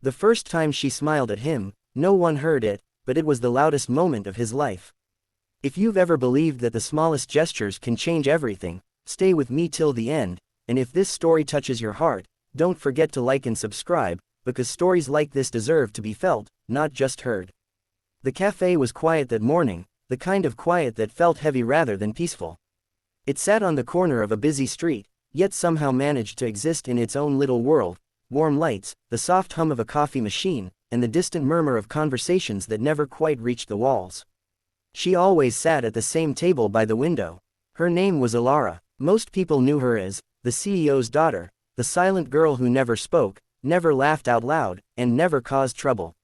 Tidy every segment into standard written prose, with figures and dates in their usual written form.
The first time she smiled at him, no one heard it, but it was the loudest moment of his life. If you've ever believed that the smallest gestures can change everything, stay with me till the end, and if this story touches your heart, don't forget to like and subscribe, because stories like this deserve to be felt, not just heard. The cafe was quiet that morning, the kind of quiet that felt heavy rather than peaceful. It sat on the corner of a busy street, yet somehow managed to exist in its own little world. Warm lights, the soft hum of a coffee machine, and the distant murmur of conversations that never quite reached the walls. She always sat at the same table by the window. Her name was Alara. Most people knew her as the CEO's daughter, the silent girl who never spoke, never laughed out loud, and never caused trouble.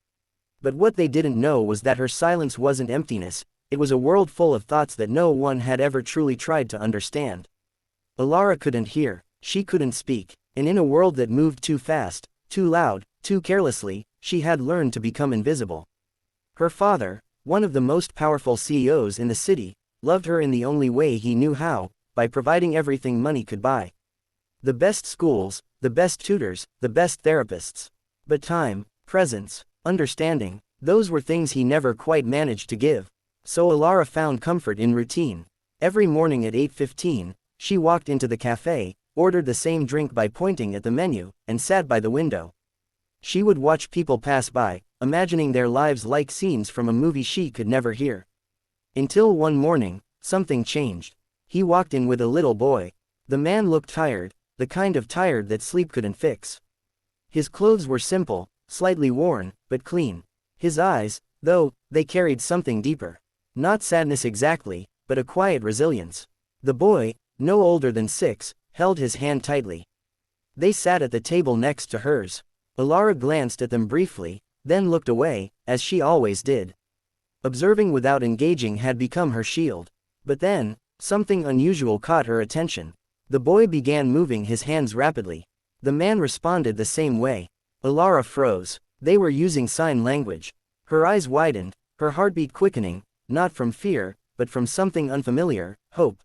But what they didn't know was that her silence wasn't emptiness, it was a world full of thoughts that no one had ever truly tried to understand. Alara couldn't hear, she couldn't speak, and in a world that moved too fast, too loud, too carelessly, she had learned to become invisible. Her father, one of the most powerful CEOs in the city, loved her in the only way he knew how, by providing everything money could buy. The best schools, the best tutors, the best therapists. But time, presence, understanding, those were things he never quite managed to give. So Alara found comfort in routine. Every morning at 8:15, she walked into the cafe, ordered the same drink by pointing at the menu, and sat by the window. She would watch people pass by, imagining their lives like scenes from a movie she could never hear. Until one morning, something changed. He walked in with a little boy. The man looked tired, the kind of tired that sleep couldn't fix. His clothes were simple, slightly worn, but clean. His eyes, though, they carried something deeper. Not sadness exactly, but a quiet resilience. The boy, no older than 6, held his hand tightly. They sat at the table next to hers. Alara glanced at them briefly, then looked away, as she always did. Observing without engaging had become her shield. But then, something unusual caught her attention. The boy began moving his hands rapidly. The man responded the same way. Alara froze. They were using sign language. Her eyes widened, her heartbeat quickening, not from fear, but from something unfamiliar, hope.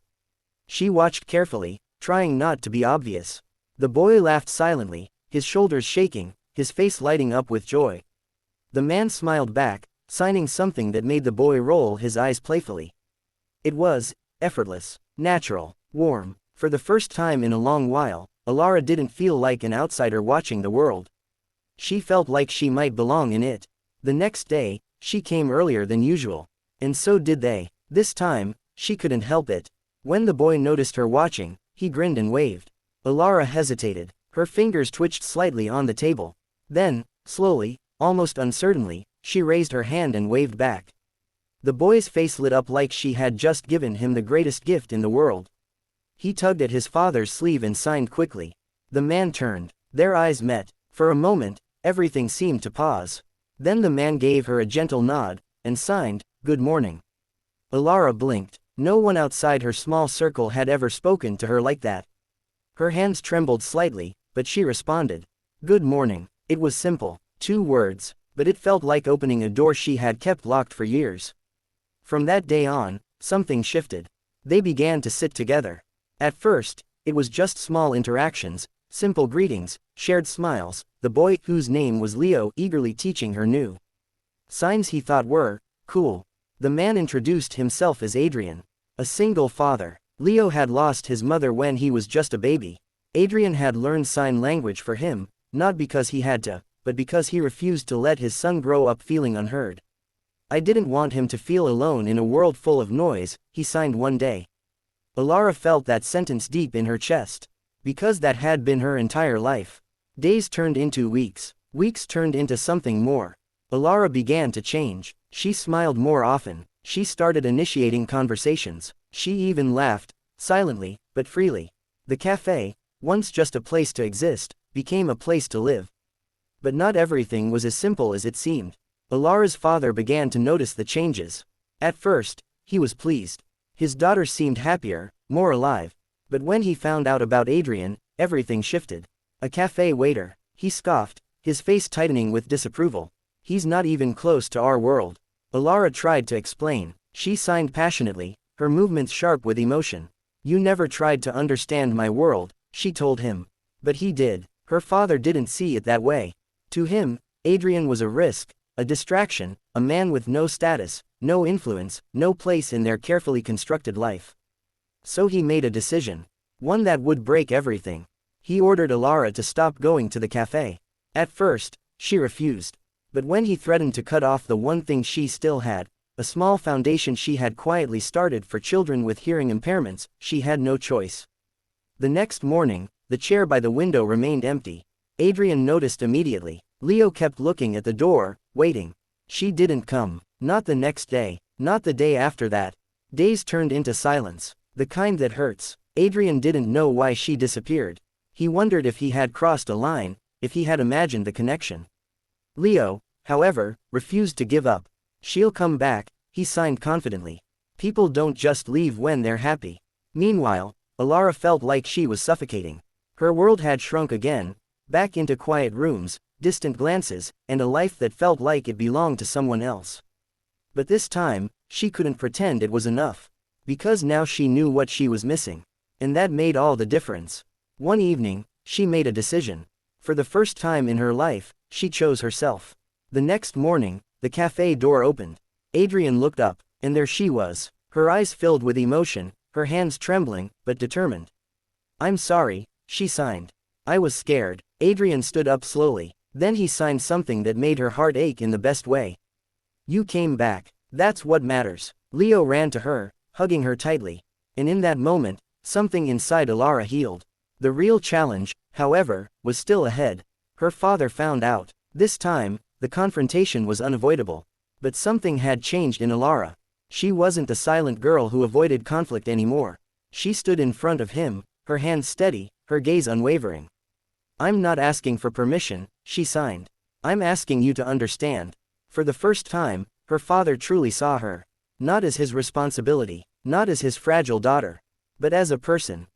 She watched carefully, trying not to be obvious. The boy laughed silently, his shoulders shaking, his face lighting up with joy. The man smiled back, signing something that made the boy roll his eyes playfully. It was effortless, natural, warm. For the first time in a long while, Alara didn't feel like an outsider watching the world. She felt like she might belong in it. The next day, she came earlier than usual. And so did they. This time, she couldn't help it. When the boy noticed her watching, he grinned and waved. Alara hesitated. Her fingers twitched slightly on the table. Then, slowly, almost uncertainly, she raised her hand and waved back. The boy's face lit up like she had just given him the greatest gift in the world. He tugged at his father's sleeve and signed quickly. The man turned. Their eyes met. For a moment, everything seemed to pause. Then the man gave her a gentle nod, and signed, "Good morning." Alara blinked. No one outside her small circle had ever spoken to her like that. Her hands trembled slightly, but she responded. "Good morning." It was simple. 2 words, but it felt like opening a door she had kept locked for years. From that day on, something shifted. They began to sit together. At first, it was just small interactions, simple greetings, shared smiles, the boy, whose name was Leo, eagerly teaching her new signs he thought were cool. The man introduced himself as Adrian, a single father. Leo had lost his mother when he was just a baby. Adrian had learned sign language for him, not because he had to, but because he refused to let his son grow up feeling unheard. "I didn't want him to feel alone in a world full of noise," he signed one day. Alara felt that sentence deep in her chest. Because that had been her entire life. Days turned into weeks. Weeks turned into something more. Alara began to change. She smiled more often. She started initiating conversations. She even laughed, silently, but freely. The cafe, once just a place to exist, became a place to live. But not everything was as simple as it seemed. Alara's father began to notice the changes. At first, he was pleased. His daughter seemed happier, more alive. But when he found out about Adrian, everything shifted. A cafe waiter, he scoffed, his face tightening with disapproval. "He's not even close to our world." Alara tried to explain. She signed passionately, her movements sharp with emotion. "You never tried to understand my world," she told him. But he did. Her father didn't see it that way. To him, Adrian was a risk, a distraction, a man with no status, no influence, no place in their carefully constructed life. So he made a decision. One that would break everything. He ordered Alara to stop going to the cafe. At first, she refused. But when he threatened to cut off the one thing she still had, a small foundation she had quietly started for children with hearing impairments, she had no choice. The next morning, the chair by the window remained empty. Adrian noticed immediately. Leo kept looking at the door, waiting. She didn't come. Not the next day. Not the day after that. Days turned into silence. The kind that hurts. Adrian didn't know why she disappeared. He wondered if he had crossed a line, if he had imagined the connection. Leo, however, refused to give up. She'll come back, he signed confidently. People don't just leave when they're happy. Meanwhile, Alara felt like she was suffocating. Her world had shrunk again, back into quiet rooms, distant glances, and a life that felt like it belonged to someone else. But this time, she couldn't pretend it was enough. Because now she knew what she was missing. And that made all the difference. One evening, she made a decision. For the first time in her life, she chose herself. The next morning, the cafe door opened. Adrian looked up, and there she was, her eyes filled with emotion, her hands trembling, but determined. "I'm sorry," she signed. "I was scared." Adrian stood up slowly. Then he signed something that made her heart ache in the best way. "You came back. That's what matters." Leo ran to her, hugging her tightly. And in that moment, something inside Alara healed. The real challenge, however, was still ahead. Her father found out. This time, the confrontation was unavoidable. But something had changed in Alara. She wasn't the silent girl who avoided conflict anymore. She stood in front of him, her hands steady, her gaze unwavering. "I'm not asking for permission," she signed. "I'm asking you to understand." For the first time, her father truly saw her. Not as his responsibility, not as his fragile daughter, but as a person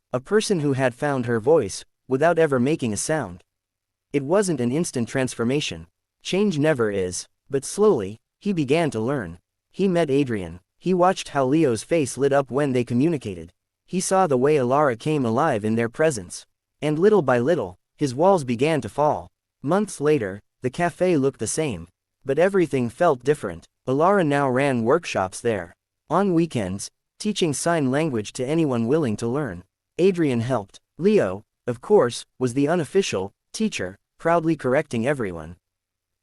who had found her voice, without ever making a sound. It wasn't an instant transformation. Change never is, but slowly, he began to learn. He met Adrian. He watched how Leo's face lit up when they communicated. He saw the way Alara came alive in their presence. And little by little, his walls began to fall. Months later, the cafe looked the same. But everything felt different. Alara now ran workshops there. On weekends, teaching sign language to anyone willing to learn. Adrian helped. Leo, of course, was the unofficial teacher, proudly correcting everyone.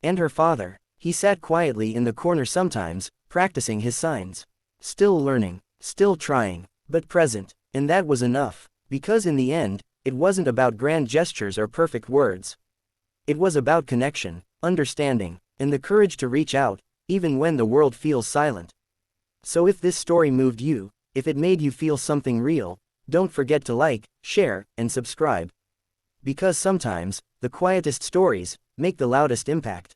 And her father, he sat quietly in the corner sometimes, practicing his signs. Still learning, still trying, but present. And that was enough. Because in the end, it wasn't about grand gestures or perfect words. It was about connection, understanding, and the courage to reach out, even when the world feels silent. So if this story moved you, if it made you feel something real, don't forget to like, share, and subscribe. Because sometimes, the quietest stories make the loudest impact.